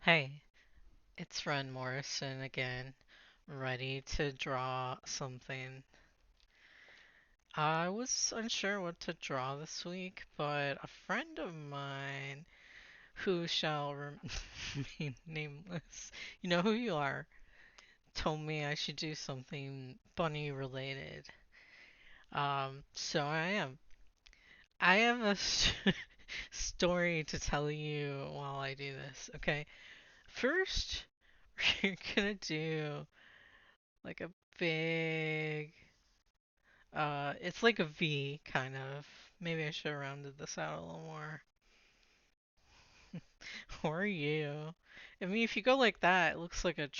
Hey, it's Ren Morrison again, ready to draw something. I was unsure what to draw this week, but a friend of mine, who shall remain nameless, you know who you are, told me I should do something bunny related. So I am. I have a story to tell you while I do this, okay? First, we're gonna do like a big, it's like a V kind of. Maybe I should have rounded this out a little more. Or you. I mean, if you go like that, it looks like a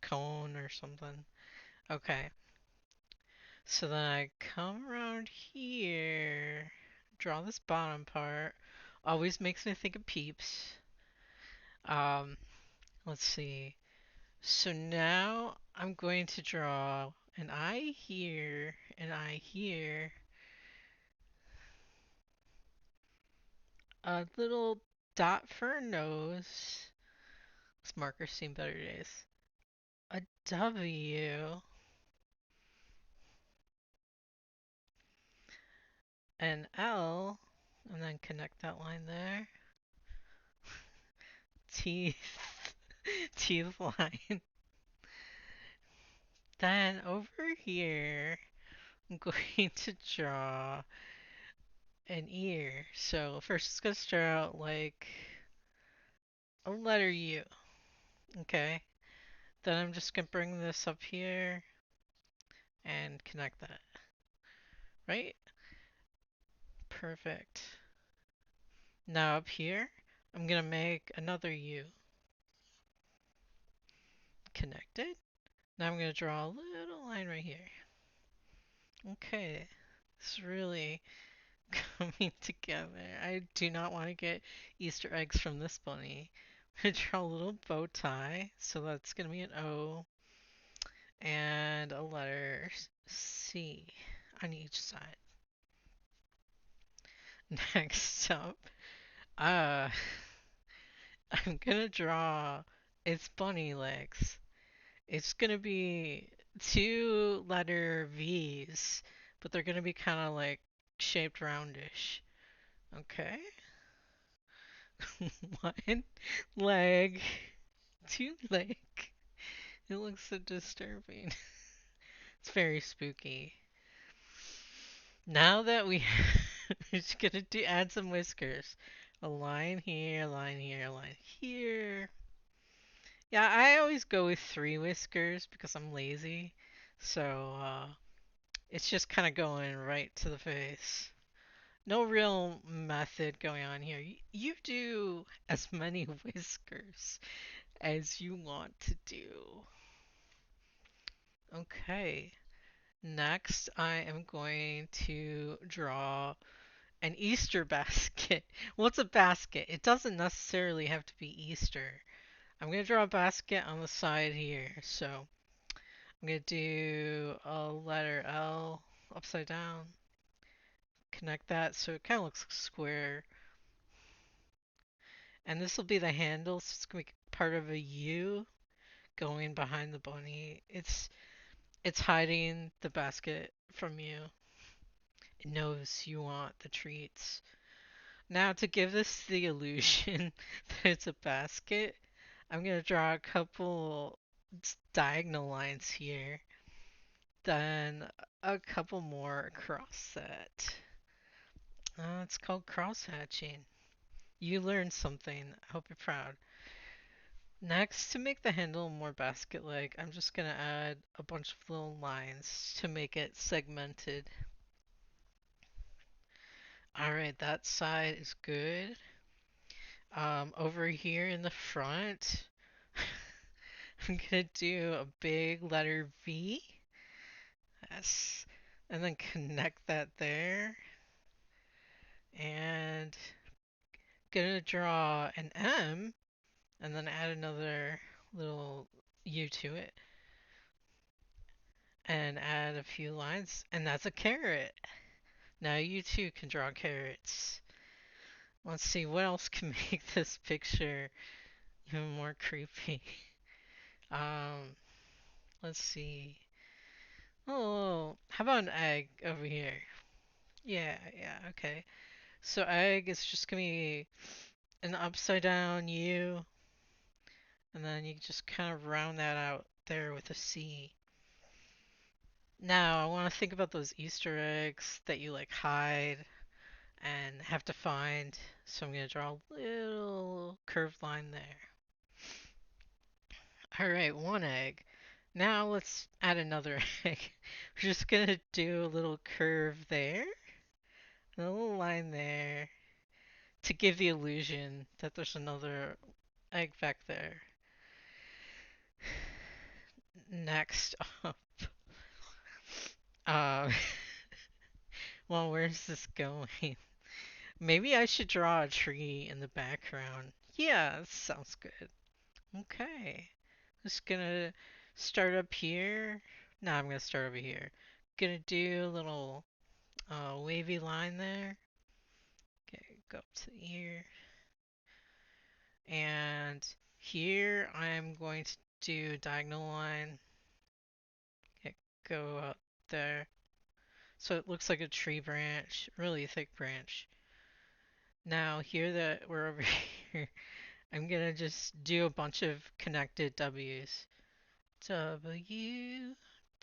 cone or something. Okay. So then I come around here, draw this bottom part. Always makes me think of Peeps. Um, let's see. So now I'm going to draw an eye here, an eye here, a little dot for a nose. This marker's seen better days. A W, an L, and then connect that line there. Teeth, teeth line. Then over here, I'm going to draw an ear. So first it's gonna start out like a letter U. Okay. Then I'm just gonna bring this up here and connect that. Right? Perfect. Now up here, I'm gonna make another U. Connected. Now I'm gonna draw a little line right here. Okay. It's really coming together. I do not want to get Easter eggs from this bunny. I'm gonna draw a little bow tie, so that's gonna be an O and a letter C on each side. Next up, uh, I'm gonna draw its bunny legs. It's gonna be two letter V's, but they're gonna be kind of like shaped roundish. Okay. One leg, two leg. It looks so disturbing. It's very spooky. Now that we're just gonna do add some whiskers. A line here, a line here, a line here. Yeah, I always go with three whiskers because I'm lazy. So it's just kind of going right to the face. No real method going on here. You do as many whiskers as you want to do. Okay. Next, I am going to draw an Easter basket. What's a basket? It doesn't necessarily have to be Easter. I'm going to draw a basket on the side here. So I'm going to do a letter L upside down. Connect that so it kind of looks like a square. And this will be the handle, so it's going to be part of a U going behind the bunny. It's hiding the basket from you. It knows you want the treats. Now to give this the illusion that it's a basket, I'm gonna draw a couple diagonal lines here, then a couple more across that. It's called cross hatching. You learned something. I hope you're proud. Next, to make the handle more basket-like, I'm just gonna add a bunch of little lines to make it segmented. Alright, that side is good. Over here in the front, I'm gonna do a big letter V. Yes. And then connect that there. And gonna draw an M and then add another little U to it. And add a few lines. And that's a carrot. Now you too can draw carrots. Let's see what else can make this picture Even more creepy. Um, let's see. Oh, how about an egg over here? Yeah, yeah, okay. So egg is just gonna be an upside down U, and then you just kind of round that out there with a C. Now I want to think about those Easter eggs that you like hide and have to find. So I'm gonna draw a little curved line there. All right, one egg. Now let's add another egg. We're just gonna do a little curve there, and a little line there to give the illusion that there's another egg back there. Next up, uh, well, where's this going? Maybe I should draw a tree in the background. Yeah, that sounds good. Okay. Just gonna start up here. No, I'm gonna start over here. Gonna do a little wavy line there. Okay, go up to the ear. And here I'm going to do a diagonal line. Okay, go up there. So it looks like a tree branch, really thick branch. Now here that we're over here, I'm gonna just do a bunch of connected W's. W,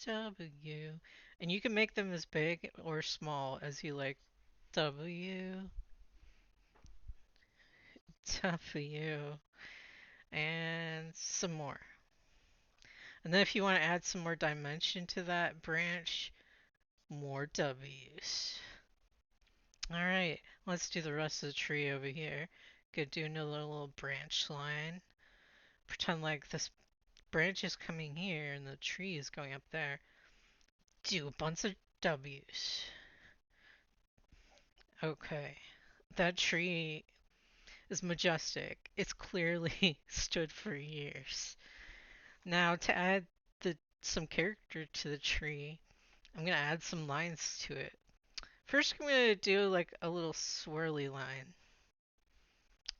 W. And you can make them as big or small as you like. W, W, and some more. And then if you want to add some more dimension to that branch, more W's. Alright, let's do the rest of the tree over here. Could do another little branch line. Pretend like this branch is coming here and the tree is going up there. Do a bunch of W's. Okay, that tree is majestic. It's clearly stood for years. Now to add some character to the tree, I'm gonna add some lines to it. First, I'm gonna do like a little swirly line,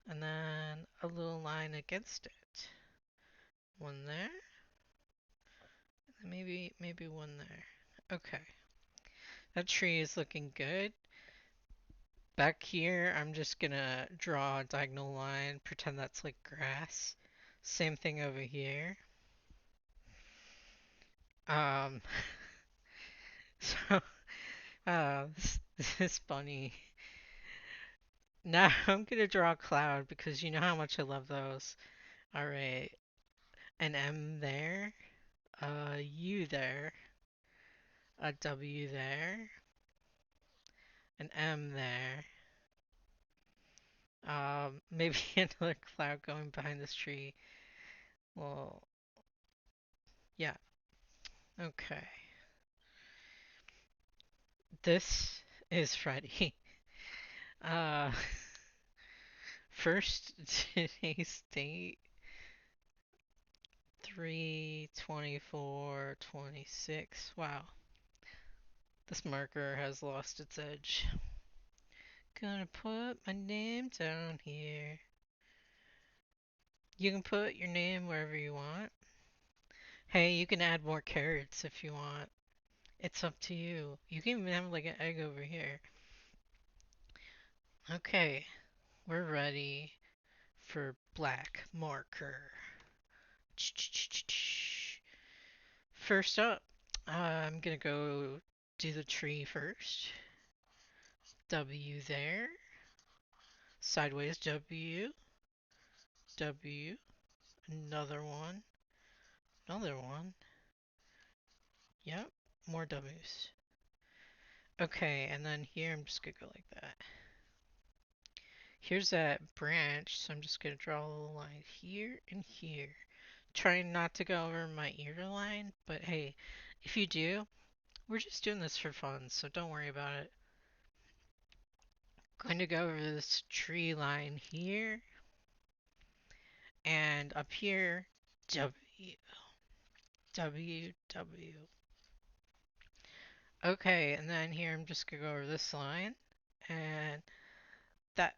and then a little line against it. One there, and maybe one there. Okay, that tree is looking good. Back here, I'm just gonna draw a diagonal line, pretend that's like grass. Same thing over here. Um, so, this is funny. Now I'm gonna draw a cloud because you know how much I love those. Alright, an M there, a U there, a W there, an M there. Maybe another cloud going behind this tree. Well, yeah, okay. This is Freddy. Uh, first today's date 3/24/26. Wow, this marker has lost its edge. Gonna put my name down here. You can put your name wherever you want. Hey, you can add more carrots if you want. It's up to you. You can even have like an egg over here. Okay, we're ready for black marker. First up, I'm gonna go do the tree first. W there. Sideways W. W. Another one. Another one. Yep. More W's. Okay, and then here I'm just gonna go like that. Here's that branch, so I'm just gonna draw a little line here and here. Trying not to go over my ear line, but hey, if you do, we're just doing this for fun, so don't worry about it. Going to go over this tree line here, and up here, W, W, W. Okay, and then here I'm just gonna go over this line, and that.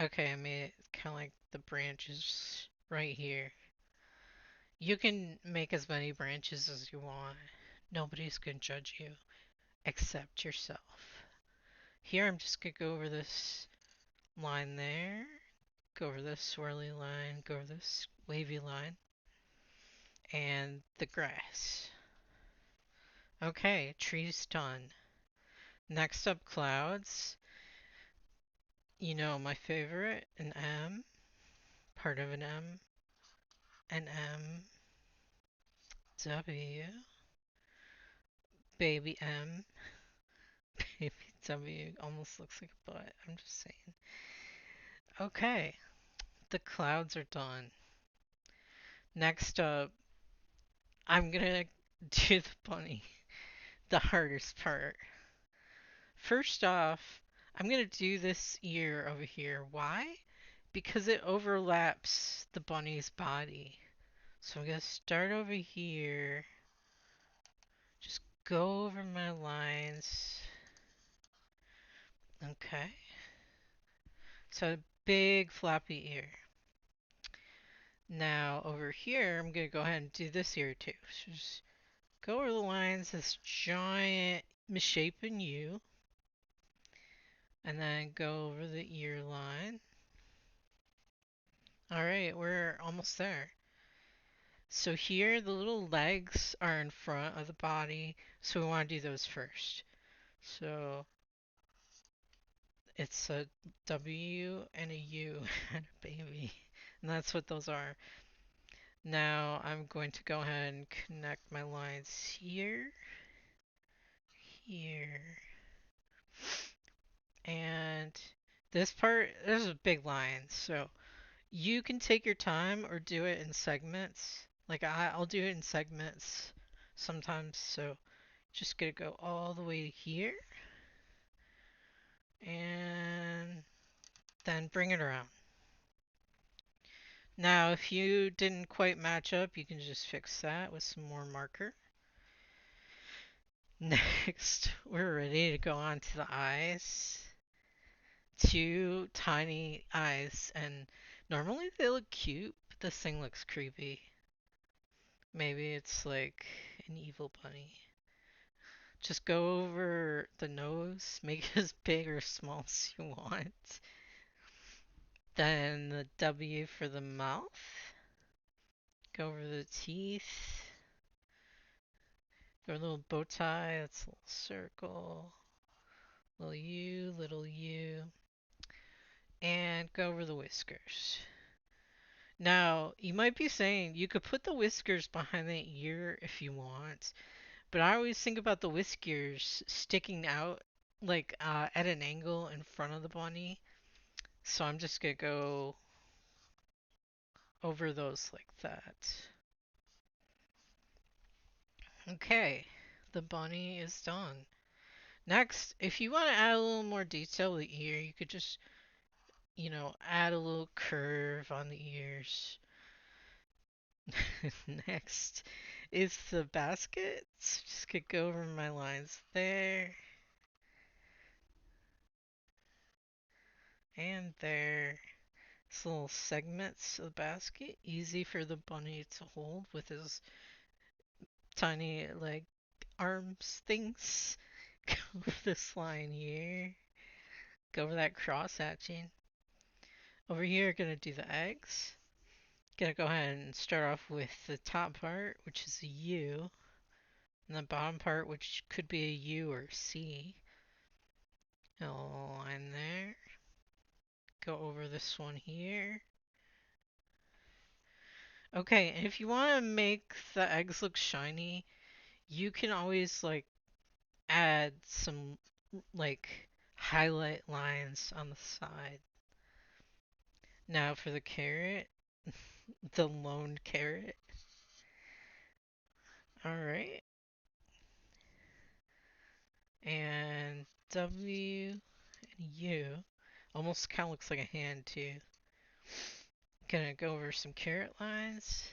Okay, I made it kind of like the branches right here. You can make as many branches as you want. Nobody's gonna judge you except yourself. Here I'm just gonna go over this line there, go over this swirly line, go over this wavy line, and the grass. Okay, trees done. Next up, clouds. You know my favorite, an M, part of an M, W, baby M, baby W, almost looks like a butt, I'm just saying. Okay, the clouds are done. Next up, I'm gonna do the bunny, the hardest part. First off, I'm gonna do this ear over here. Why? Because it overlaps the bunny's body. So I'm gonna start over here. Just go over my lines. Okay. So big floppy ear. Now over here, I'm gonna go ahead and do this ear too. So just go over the lines, this giant misshapen U, and then go over the ear line. Alright, we're almost there. So here, the little legs are in front of the body, so we want to do those first. So it's a W and a U and a baby. And that's what those are. Now I'm going to go ahead and connect my lines here, here, and this part, there's a big line, so you can take your time or do it in segments. Like I'll do it in segments sometimes, so just gonna go all the way here and then bring it around. Now, if you didn't quite match up, you can just fix that with some more marker. Next, we're ready to go on to the eyes. Two tiny eyes, and normally they look cute, but this thing looks creepy. Maybe it's like an evil bunny. Just go over the nose, make it as big or small as you want. Then the W for the mouth. Go over the teeth. Go a little bow tie, that's a little circle. Little U. And go over the whiskers. Now, you might be saying you could put the whiskers behind the ear if you want, but I always think about the whiskers sticking out like at an angle in front of the bunny. So I'm just gonna go over those like that. Okay, the bunny is done. Next, if you want to add a little more detail to the ear, you could just, add a little curve on the ears. Next is the basket. So just gonna go over my lines there and there. It's little segments of the basket, easy for the bunny to hold with his tiny like arms things. Go over this line here. Go over that cross hatching. Over here, gonna do the eggs. Gonna go ahead and start off with the top part, which is a U, and the bottom part, which could be a U or C. A line there. Go over this one here. Okay, and if you want to make the eggs look shiny, you can always like add some like highlight lines on the side. Now for the carrot, the lone carrot. Alright. And W and U. Almost kind of looks like a hand too. Gonna go over some carrot lines.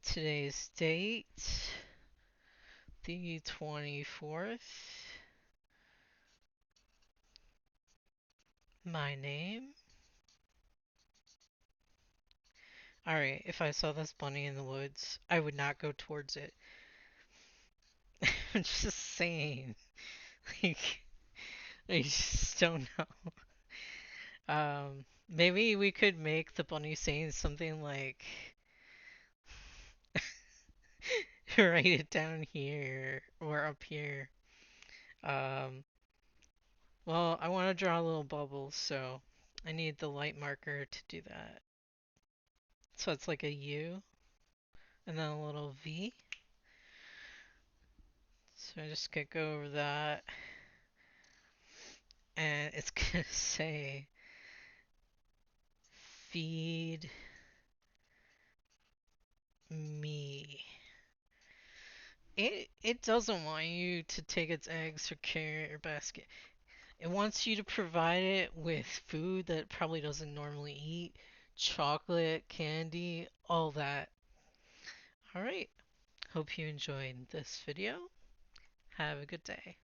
Today's date, the 24th. My name? Alright, if I saw this bunny in the woods, I would not go towards it. I'm just saying. Like, I just don't know. Maybe we could make the bunny saying something like, write it down here or up here. Um, well, I want to draw a little bubble, so I need the light marker to do that. So it's like a U and then a little V. So I just could go over that and it's gonna say feed me. It doesn't want you to take its eggs or carry your basket. It wants you to provide it with food that it probably doesn't normally eat, chocolate, candy, all that. Alright, hope you enjoyed this video. Have a good day.